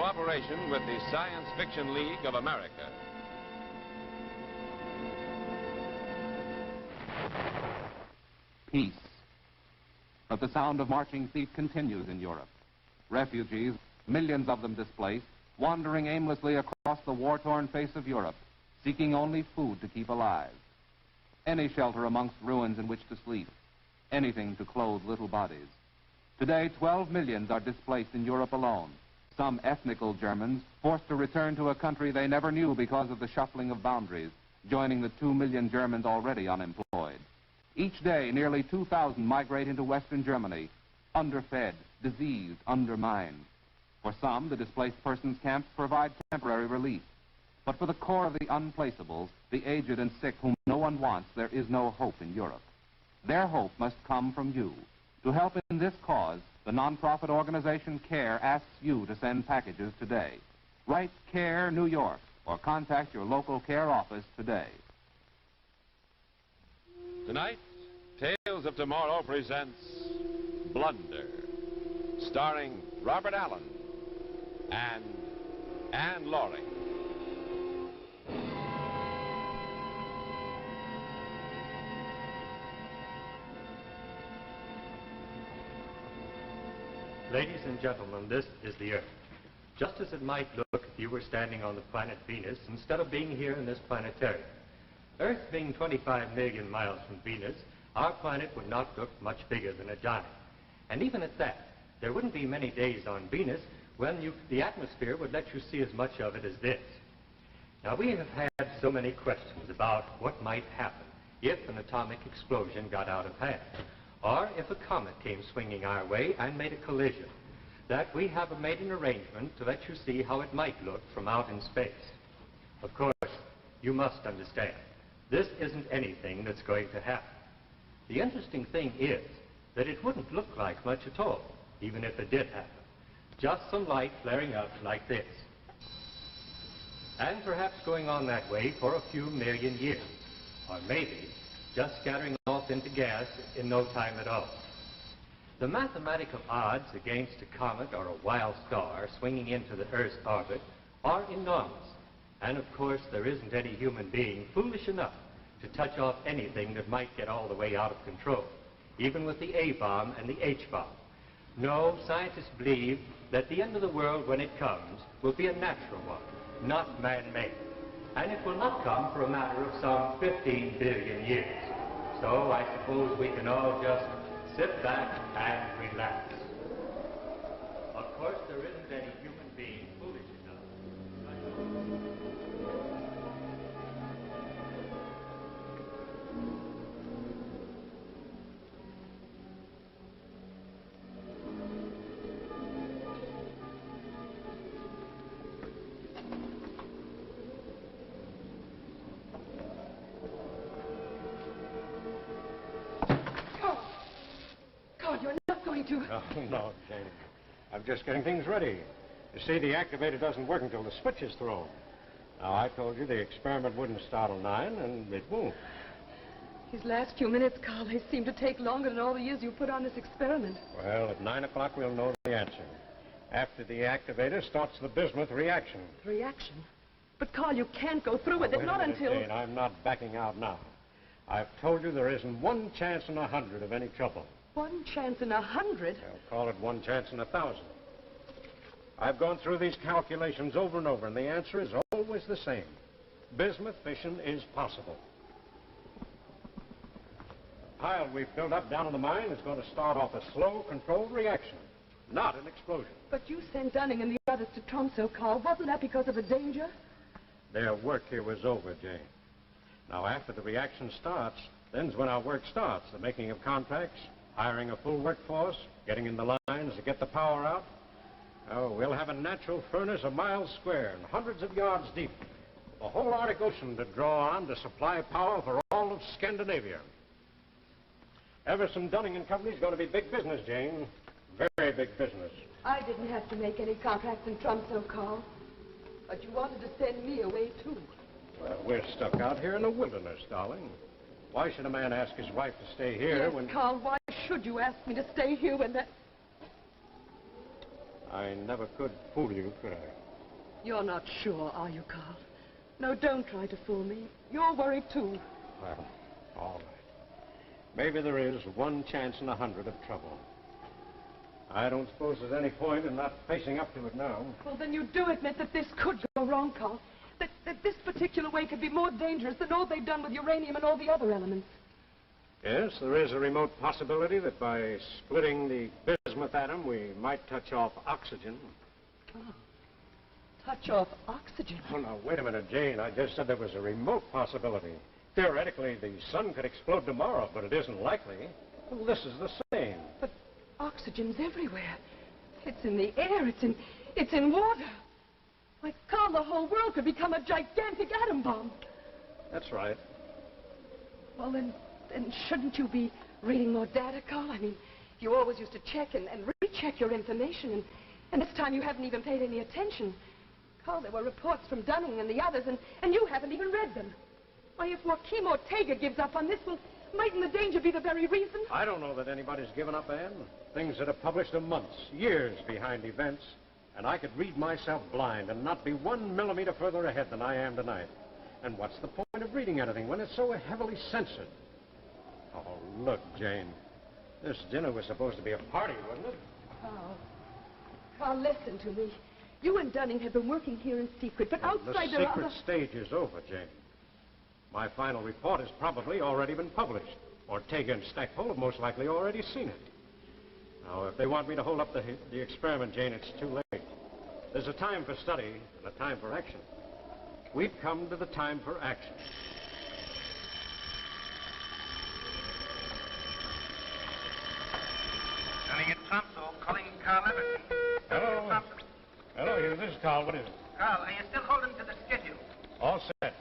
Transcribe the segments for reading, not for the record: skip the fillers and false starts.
cooperation with the Science Fiction League of America. Peace. But the sound of marching feet continues in Europe. Refugees, millions of them displaced, wandering aimlessly across the war-torn face of Europe, seeking only food to keep alive. Any shelter amongst ruins in which to sleep, anything to clothe little bodies. Today, 12 millions are displaced in Europe alone. Some ethnical Germans forced to return to a country they never knew because of the shuffling of boundaries, joining the 2 million Germans already unemployed. Each day, nearly 2,000 migrate into Western Germany, underfed, diseased, undermined. For some, the displaced persons camps provide temporary relief. But for the core of the unplaceables, the aged and sick whom no one wants, there is no hope in Europe. Their hope must come from you. To help in this cause, the nonprofit organization CARE asks you to send packages today. Write CARE, New York, or contact your local CARE office today. Tonight, Tales of Tomorrow presents Blunder, starring Robert Allen and Anne Laurie. Ladies and gentlemen, this is the Earth. Just as it might look if you were standing on the planet Venus instead of being here in this planetarium. Earth being 25 million miles from Venus, our planet would not look much bigger than a dime. And even at that, there wouldn't be many days on Venus when the atmosphere would let you see as much of it as this. Now, we have had so many questions about what might happen if an atomic explosion got out of hand, or if a comet came swinging our way and made a collision, that we have made an arrangement to let you see how it might look from out in space. Of course, you must understand, this isn't anything that's going to happen. The interesting thing is that it wouldn't look like much at all, even if it did happen. Just some light flaring up like this. And perhaps going on that way for a few million years. Or maybe just scattering off into gas in no time at all. The mathematical odds against a comet or a wild star swinging into the Earth's orbit are enormous. And of course, there isn't any human being foolish enough to touch off anything that might get all the way out of control, even with the A-bomb and the H-bomb. No, scientists believe that the end of the world, when it comes, will be a natural one, not man-made. And it will not come for a matter of some 15 billion years. So I suppose we can all just sit back and relax. Of course, there isn't any human being foolish enough. Oh, no, Jane. I'm just getting things ready. You see, the activator doesn't work until the switch is thrown. Now, I told you the experiment wouldn't start till 9, and it won't. These last few minutes, Carl, they seem to take longer than all the years you put on this experiment. Well, at 9 o'clock, we'll know the answer. After the activator starts the bismuth reaction. Reaction? But, Carl, you can't go through with it, not until... Jane, I'm not backing out now. I've told you there isn't one chance in 100 of any trouble. 1 chance in 100? I'll call it 1 chance in 1,000. I've gone through these calculations over and over, and the answer is always the same. Bismuth fission is possible. The pile we've built up down in the mine is going to start off a slow, controlled reaction, not an explosion. But you sent Dunning and the others to Tromsø, Carl. Wasn't that because of the danger? Their work here was over, Jane. Now, after the reaction starts, then's when our work starts, the making of contracts, hiring a full workforce, getting in the lines to get the power out. Oh, we'll have a natural furnace a mile square and hundreds of yards deep. The whole Arctic Ocean to draw on to supply power for all of Scandinavia. Everson Dunning and Company's going to be big business, Jane. Very big business. I didn't have to make any contracts in Tromsø, Carl. But you wanted to send me away, too. Well, we're stuck out here in the wilderness, darling. Why should a man ask his wife to stay here yes, when... Carl, why should you ask me to stay here when that... I never could fool you, could I? You're not sure, are you, Carl? No, don't try to fool me. You're worried, too. Well, all right. Maybe there is one chance in 100 of trouble. I don't suppose there's any point in not facing up to it now. Well, then you do admit that this could go wrong, Carl. That this particular way could be more dangerous than all they've done with uranium and all the other elements. Yes, there is a remote possibility that by splitting the bismuth atom, we might touch off oxygen. Oh. Touch off oxygen? Oh, now, wait a minute, Jane. I just said there was a remote possibility. Theoretically, the sun could explode tomorrow, but it isn't likely. Well, this is the same. But oxygen's everywhere. It's in the air. It's in water. Why, Carl, the whole world could become a gigantic atom bomb. That's right. Well, then shouldn't you be reading more data, Carl? I mean, you always used to check and recheck your information, and this time you haven't even paid any attention. Carl, there were reports from Dunning and the others, and you haven't even read them. Why, if Joaquim Ortega gives up on this, well, mightn't the danger be the very reason? I don't know that anybody's given up, Anne. Things that are published are months, years behind events, and I could read myself blind and not be 1 millimeter further ahead than I am tonight. And what's the point of reading anything when it's so heavily censored? Oh, look, Jane. This dinner was supposed to be a party, wasn't it? Carl, listen to me. You and Dunning have been working here in secret, but outside there are The other... secret stage is over, Jane. My final report has probably already been published. Ortega and Stackpole have most likely already seen it. Now, if they want me to hold up the experiment, Jane, it's too late. There's a time for study and a time for action. We've come to the time for action. Running at Tromso, calling Carl Everton. Hello. Hello, Hugh. This is Carl. What is it? Carl, are you still holding to the schedule? All set.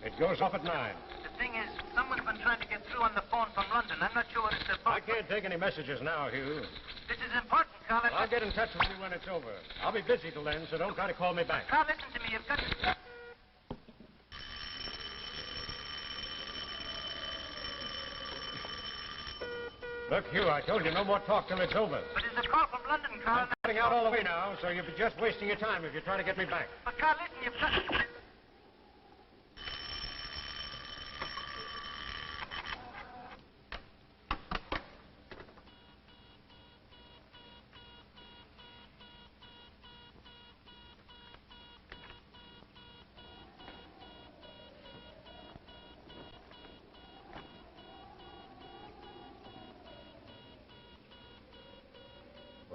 It goes off at 9. The thing is, someone's been trying to get through on the phone from London. I'm not sure what it's about. I can't take any messages now, Hugh. This is important, Carl. I'll get in touch with you when it's over. I'll be busy till then, so don't try to call me back. Carl, listen to me. You've got to... Look, Hugh, I told you no more talk till it's over. But there's a call from London, Carl. I'm cutting out all the way now, so you'll be just wasting your time if you're trying to get me back. But, Carl, listen, you've got...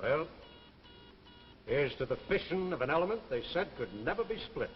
Well, here's to the fission of an element they said could never be split.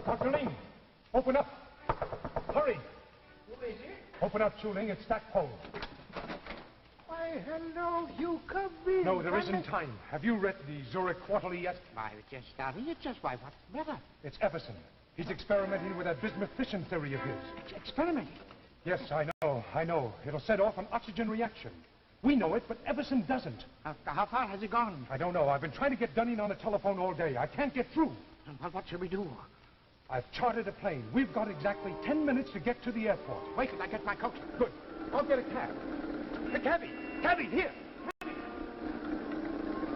Dr. Ling, open up. Hurry. Who is it? Open up, Chu Ling. It's Stackpole. Why, hello, you come in. No, there isn't time. Have you read the Zurich Quarterly yet? Why, just starting it just why, what's the matter? It's Everson. He's experimenting with that bismuth fission theory of his. Experimenting? Yes, I know. It'll set off an oxygen reaction. We know it, but Everson doesn't. How far has it gone? I don't know. I've been trying to get Dunning on the telephone all day. I can't get through. Well, what shall we do? I've chartered a plane. We've got exactly 10 minutes to get to the airport. Wait till I get my coat. Good. I'll get a cab. The cabby! Cabby, here!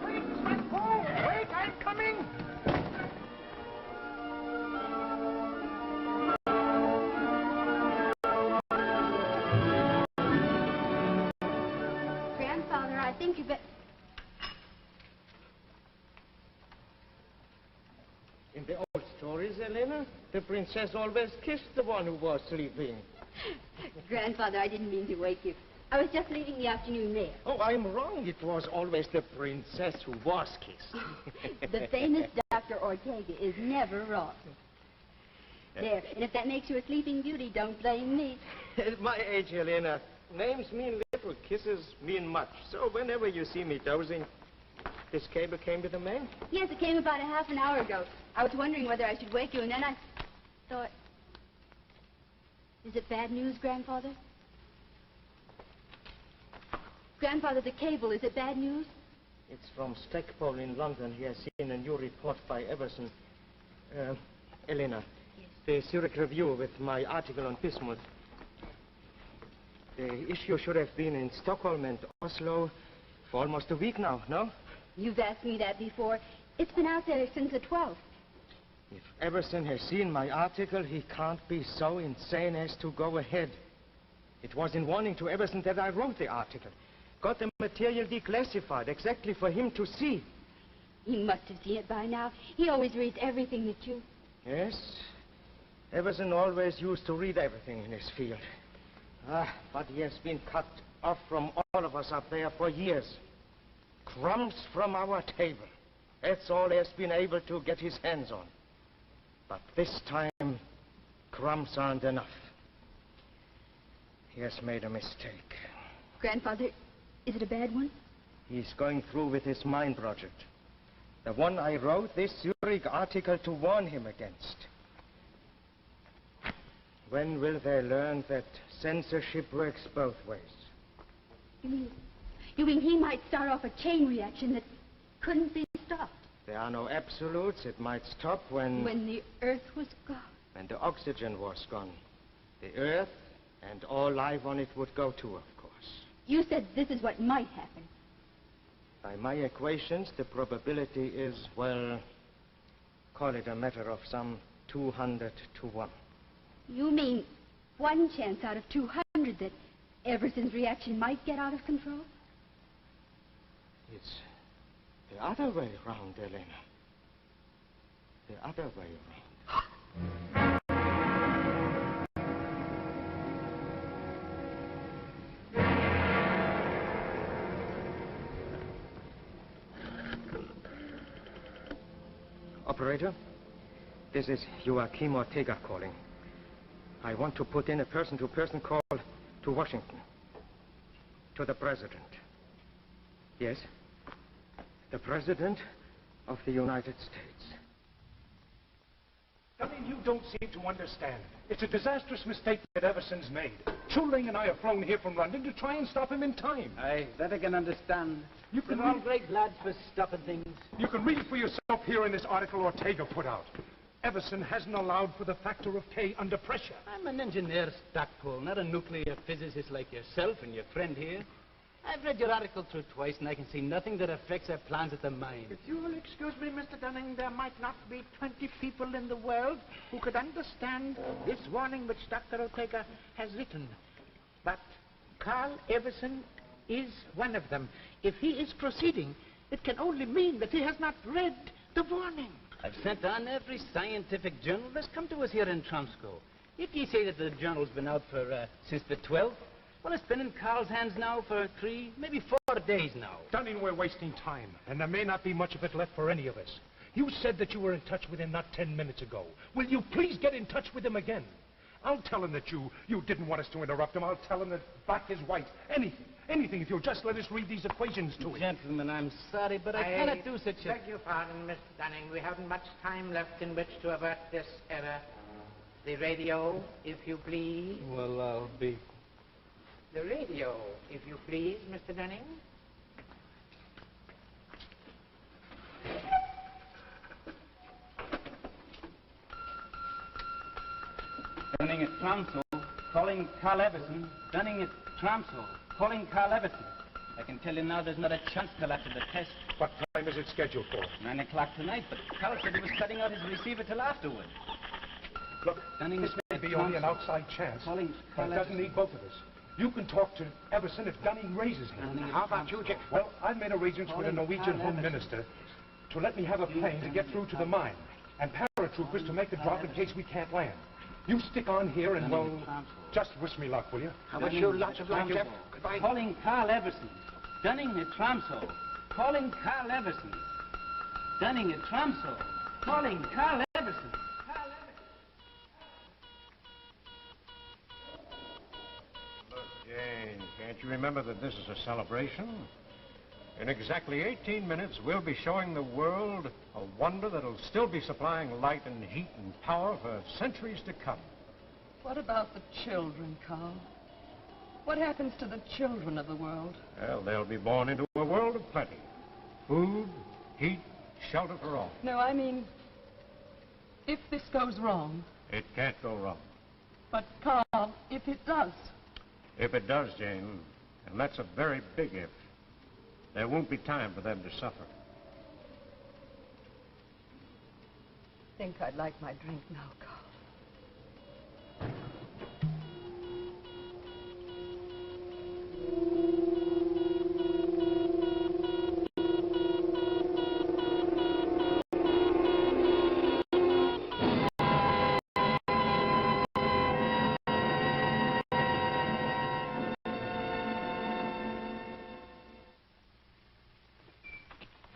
Wait, Stackpole! Wait, I'm coming! Grandfather, I think you better... In the old stories, Elena, the princess always kissed the one who was sleeping. Grandfather, I didn't mean to wake you. I was just leaving the afternoon mail. Oh, I'm wrong. It was always the princess who was kissed. The famous Dr. Ortega is never wrong. There, and if that makes you a sleeping beauty, don't blame me. At my age, Elena, names mean little, kisses mean much. So whenever you see me dozing... This cable came with the mail? Yes, it came about a half an hour ago. I was wondering whether I should wake you, and then I thought... Is it bad news, Grandfather? Grandfather, the cable, is it bad news? It's from Stackpole in London. He has seen a new report by Everson. Elena. Yes. The Zurich Review with my article on bismuth. The issue should have been in Stockholm and Oslo for almost a week now, no? You've asked me that before. It's been out there since the 12th. If Everson has seen my article, he can't be so insane as to go ahead. It was in warning to Everson that I wrote the article. Got the material declassified exactly for him to see. He must have seen it by now. He always reads everything that you... Yes. Everson always used to read everything in his field. But he has been cut off from all of us up there for years. Crumbs from our table. That's all he has been able to get his hands on. But this time, crumbs aren't enough. He has made a mistake. Grandfather, is it a bad one? He's going through with his mine project. The one I wrote this Zurich article to warn him against. When will they learn that censorship works both ways? You mean he might start off a chain reaction that couldn't be stopped? There are no absolutes. It might stop when... When the Earth was gone. When the oxygen was gone. The Earth and all life on it would go too, of course. You said this is what might happen. By my equations, the probability is, well, call it a matter of some 200 to 1. You mean one chance out of 200 that Everson's reaction might get out of control? It's the other way around, Elena. The other way around. Operator, this is Joachim Ortega calling. I want to put in a person-to-person call to Washington. To the President. Yes? The President of the United States. I mean, you don't seem to understand. It's a disastrous mistake that Everson's made. Chuling and I have flown here from London to try and stop him in time. Aye, that I can understand. You can They're all great lads for stopping things. You can read for yourself here in this article Ortega put out. Everson hasn't allowed for the factor of K under pressure. I'm an engineer, Stackpole, not a nuclear physicist like yourself and your friend here. I've read your article through twice, and I can see nothing that affects our plans at the mine. If you will excuse me, Mr. Dunning, there might not be 20 people in the world who could understand this warning which Dr. Ortega has written. But Carl Everson is one of them. If he is proceeding, it can only mean that he has not read the warning. I've sent on every scientific journal that's come to us here in Tromsco. If you say that the journal's been out for, since the 12th, well, it's been in Carl's hands now for 3, maybe 4 days now. Dunning, we're wasting time, and there may not be much of it left for any of us. You said that you were in touch with him not 10 minutes ago. Will you please get in touch with him again? I'll tell him that you didn't want us to interrupt him. I'll tell him that black is white. Anything, if you'll just let us read these equations to him. Gentlemen, I'm sorry, but I cannot do such a... beg your pardon, Mr. Dunning. We haven't much time left in which to avert this error. The radio, if you please. Well, I'll be... The radio, if you please, Mr. Dunning. Dunning at Tromsø, calling Carl Everson. Dunning at Tromsø, calling Carl Everson. I can tell you now there's not a chance till after the test. What time is it scheduled for? 9 o'clock tonight, but Carl said he was cutting out his receiver till afterward. Look, Dunning this may be only an outside chance, Calling but it Carl doesn't need both of us. You can talk to Everson if Dunning raises him. How about you, Jack? Well, I've made arrangements with the Norwegian Home Minister to let me have a plane to get through to the mine, and paratroopers to make a drop in case we can't land. You stick on here and, well, just wish me luck, will you? I wish you lots of luck, Jeff. Goodbye. Calling Carl Everson. Dunning at Tromsø. Calling Carl Everson. Dunning at Tromsø. Calling Carl Everson. Look, Jane, can't you remember that this is a celebration? In exactly 18 minutes, we'll be showing the world a wonder that'll still be supplying light and heat and power for centuries to come. What about the children, Carl? What happens to the children of the world? Well, they'll be born into a world of plenty. Food, heat, shelter for all. No, I mean, if this goes wrong. It can't go wrong. But, Carl, if it does. If it does, Jane, and that's a very big if, there won't be time for them to suffer. I think I'd like my drink now, Carl.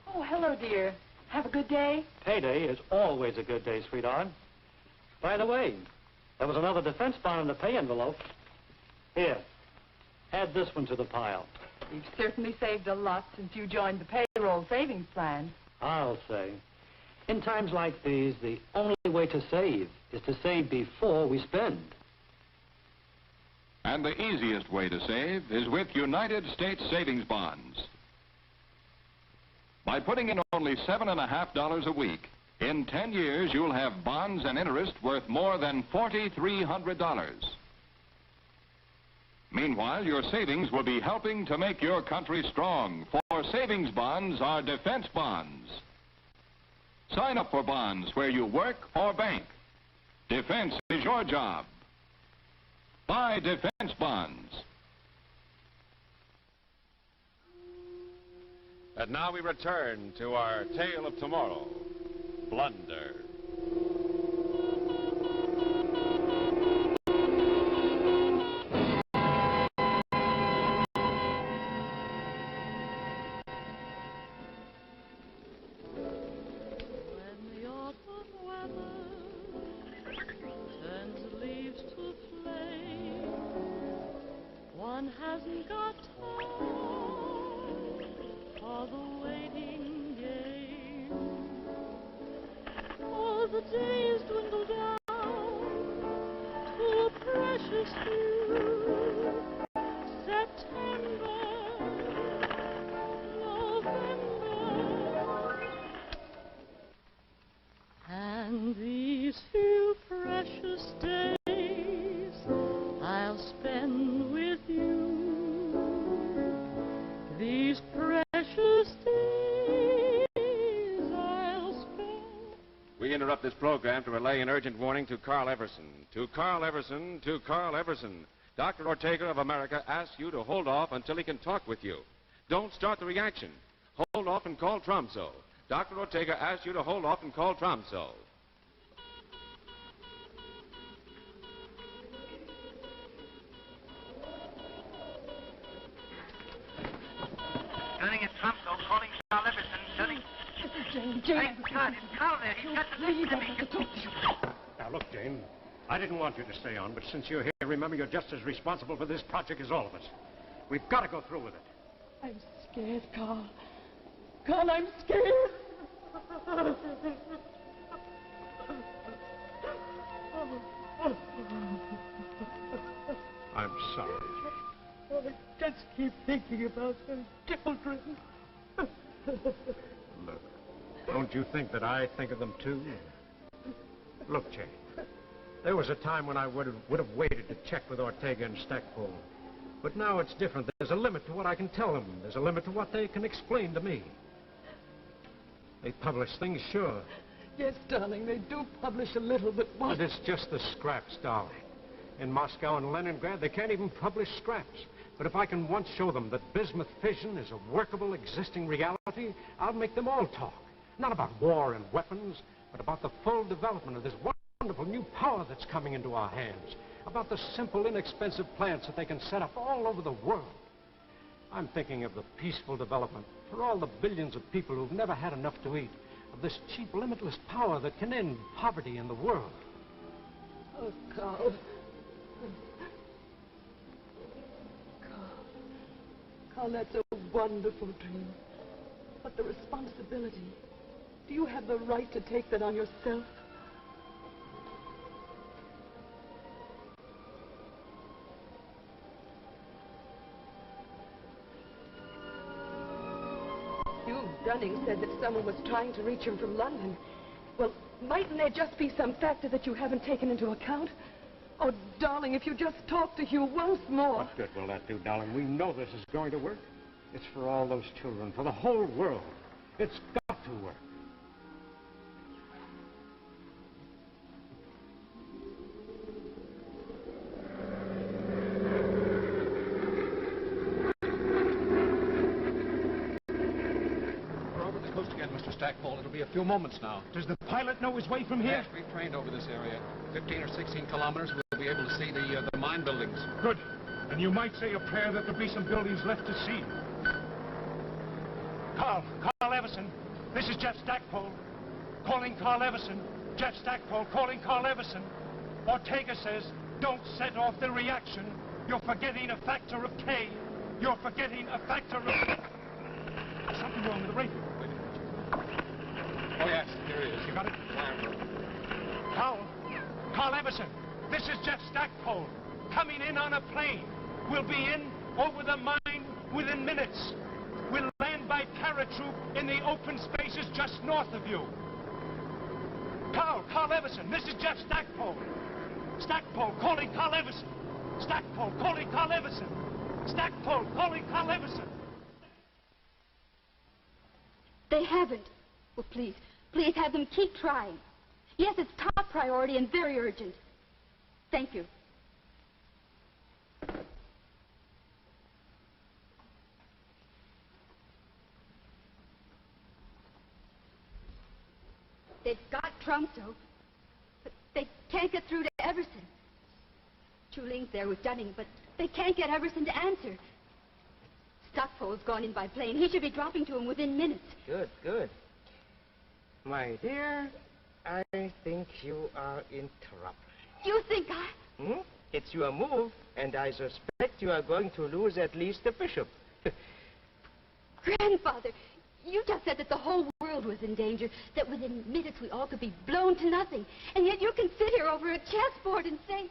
Oh, hello, dear. Have a good day? Payday is always a good day, sweetheart. By the way, there was another defense bond in the pay envelope. Here, add this one to the pile. You've certainly saved a lot since you joined the payroll savings plan. I'll say. In times like these, the only way to save is to save before we spend. And the easiest way to save is with United States Savings Bonds. By putting in only $7.50 a week, in 10 years you'll have bonds and interest worth more than $4,300. Meanwhile, your savings will be helping to make your country strong, for savings bonds are defense bonds. Sign up for bonds where you work or bank. Defense is your job. Buy defense bonds. And now we return to our tale of tomorrow, Blunder. One hasn't got time for the waiting game. Oh, the days dwindle down to a precious few. September, November, and these few precious days I'll spend with you. These precious days I'll spend. We interrupt this program to relay an urgent warning to Carl Everson. To Carl Everson, to Carl Everson. Dr. Ortega of America asks you to hold off until he can talk with you. Don't start the reaction. Hold off and call Tromso. Dr. Ortega asks you to hold off and call Tromso. Turning at Tromso, calling Carl Everson, turning... This is Jane. Jane. It's Carl there. He's got to listen to me. Now, look, Jane, I didn't want you to stay on, but since you're here, remember you're just as responsible for this project as all of us. We've got to go through with it. I'm scared, Carl. Carl, I'm scared. I'm sorry. I just keep thinking about her children. Look, don't you think that I think of them, too? Look, Jane, there was a time when I would have waited to check with Ortega and Stackpole. But now it's different. There's a limit to what I can tell them. There's a limit to what they can explain to me. They publish things, sure. Yes, darling, they do publish a little, but what? But it's just the scraps, darling. In Moscow and Leningrad, they can't even publish scraps. But if I can once show them that bismuth fission is a workable, existing reality, I'll make them all talk. Not about war and weapons, but about the full development of this wonderful new power that's coming into our hands. About the simple, inexpensive plants that they can set up all over the world. I'm thinking of the peaceful development for all the billions of people who've never had enough to eat, of this cheap, limitless power that can end poverty in the world. Oh, Carl. Carl, that's a wonderful dream. But the responsibility, do you have the right to take that on yourself? Hugh Dunning said that someone was trying to reach him from London. Well, mightn't there just be some factor that you haven't taken into account? Oh, darling, if you just talk to Hugh once more. What good will that do, darling? We know this is going to work. It's for all those children, for the whole world. It's got to work. We're over the coast again, Mr. Stackpole. It'll be a few moments now. Does the pilot know his way from here? Yes, we've trained over this area. 15 or 16 kilometers, we'll be able to see the mine buildings. Good. And you might say a prayer that there'll be some buildings left to see. Carl Everson. This is Jeff Stackpole. Calling Carl Everson. Jeff Stackpole calling Carl Everson. Ortega says, don't set off the reaction. You're forgetting a factor of K. You're forgetting a factor of... There's something wrong with the radio. Wait a minute. Oh, yes, here he is. You got it? Carl Everson. This is Jeff Stackpole. Coming in on a plane. We'll be in over the mine within minutes. We'll land by paratroop in the open spaces just north of you. Carl Everson, this is Jeff Stackpole. Stackpole calling Carl Everson. Stackpole calling Carl Everson. Stackpole calling Carl Everson. They haven't. Well, please have them keep trying. Yes, it's top priority and very urgent. Thank you. They've got Tromso, but they can't get through to Everson. Chuling's there with Dunning, but they can't get Everson to answer. Stackpole's gone in by plane. He should be dropping to him within minutes. Good. My dear, I think you are in trouble. You think I... It's your move, and I suspect you are going to lose at least the bishop. Grandfather, you just said that the whole world was in danger, that within minutes we all could be blown to nothing. And yet you can sit here over a chessboard and say...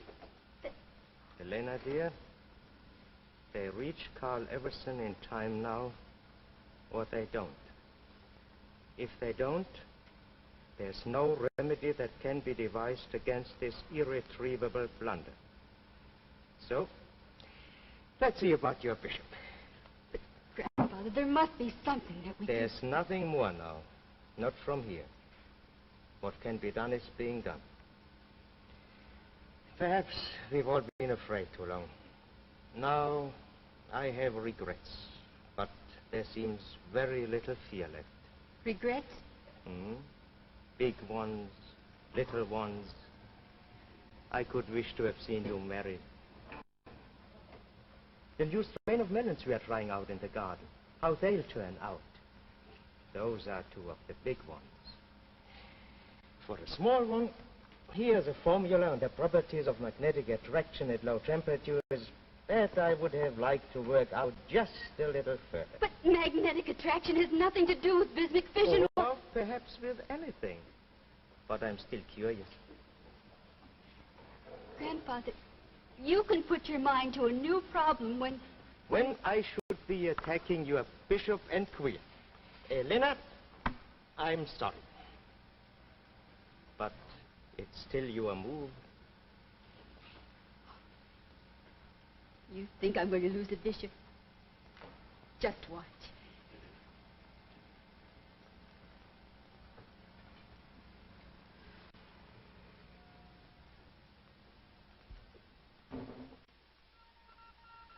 Elena, dear, they reach Carl Everson in time now, or they don't. If they don't, there's no remedy that can be devised against this irretrievable blunder. So, let's see about your bishop. Grandfather, there must be something that we There's nothing more now. Not from here. What can be done is being done. Perhaps we've all been afraid too long. Now, I have regrets, but there seems very little fear left. Regrets? Big ones, little ones. I could wish to have seen you married. The new strain of melons we are trying out in the garden, how they'll turn out. Those are two of the big ones. For a small one, here's a formula on the properties of magnetic attraction at low temperatures that I would have liked to work out just a little further. But magnetic attraction has nothing to do with bismuth fission or perhaps with anything. But I'm still curious. Grandfather, you can put your mind to a new problem when... When I should be attacking your bishop and queen. Elena, I'm sorry. But it's still your move. You think I'm going to lose the bishop? Just watch.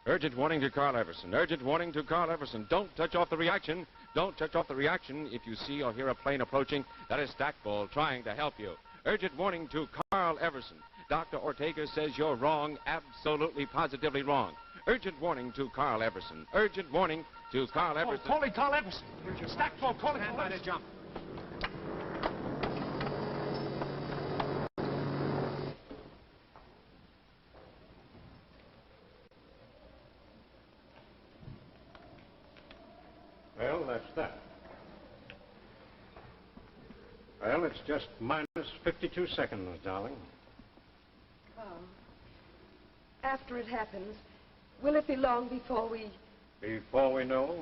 Urgent warning to Carl Everson. Urgent warning to Carl Everson. Don't touch off the reaction. Don't touch off the reaction. If you see or hear a plane approaching, that is Stackpole trying to help you. Urgent warning to Carl Everson. Dr. Ortega says you're wrong, absolutely, positively wrong. Urgent warning to Carl Everson. Urgent warning to Carl Everson. Calling Carl Everson. Stackpole calling Stand by to jump. Well, that's that. Well, it's just minus 52 seconds, darling. After it happens, will it be long before we... Before we know,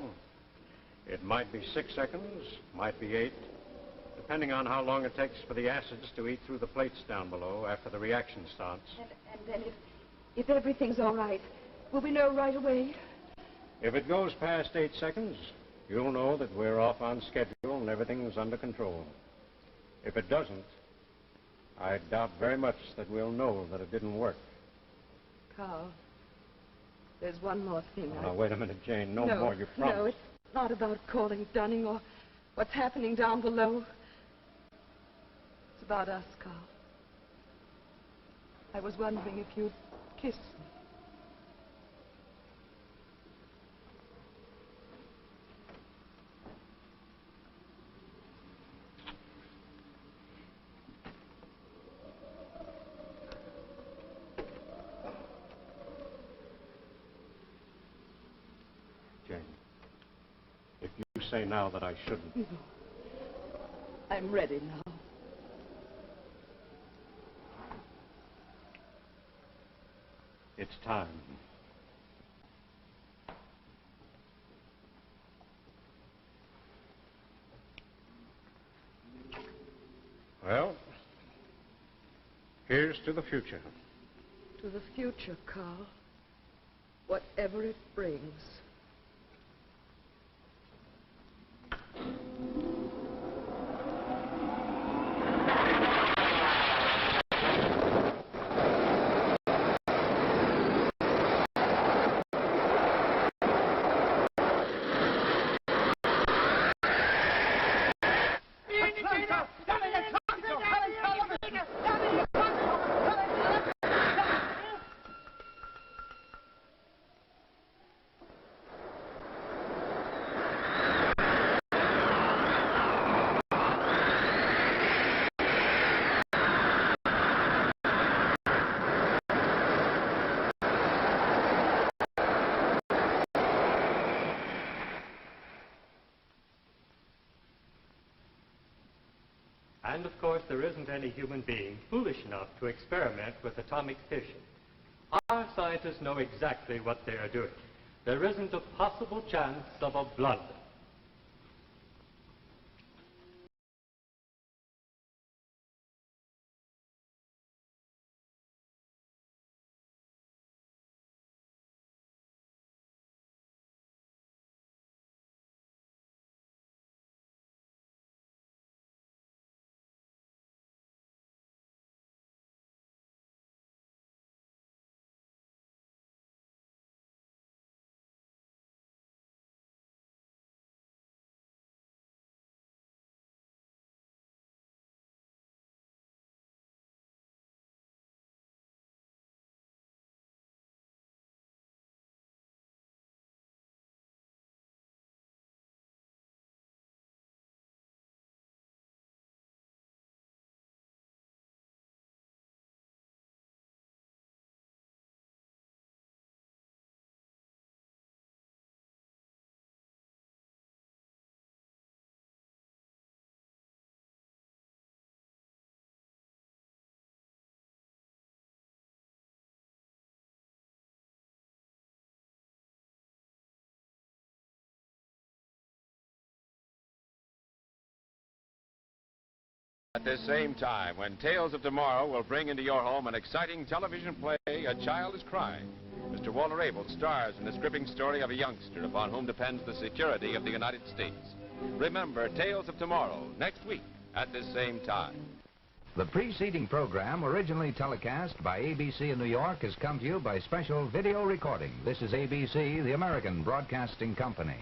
it might be 6 seconds, might be 8, depending on how long it takes for the acids to eat through the plates down below after the reaction starts. And then if everything's all right, will we know right away? If it goes past 8 seconds, you'll know that we're off on schedule and everything's under control. If it doesn't, I doubt very much that we'll know that it didn't work. Carl, there's one more thing. Now, wait a minute, Jane. No more, you promise. No, it's not about calling Dunning or what's happening down below. It's about us, Carl. I was wondering if you'd kiss me. Say now that I shouldn't. No. I'm ready now. It's time. Well, here's to the future. To the future, Carl. Whatever it brings. And, of course, there isn't any human being foolish enough to experiment with atomic fission. Our scientists know exactly what they are doing. There isn't a possible chance of a blunder. At this same time, when Tales of Tomorrow will bring into your home an exciting television play, A Child is Crying. Mr. Walter Abel stars in this gripping story of a youngster upon whom depends the security of the United States. Remember Tales of Tomorrow next week at this same time. The preceding program, originally telecast by ABC in New York, has come to you by special video recording. This is ABC, the American Broadcasting Company.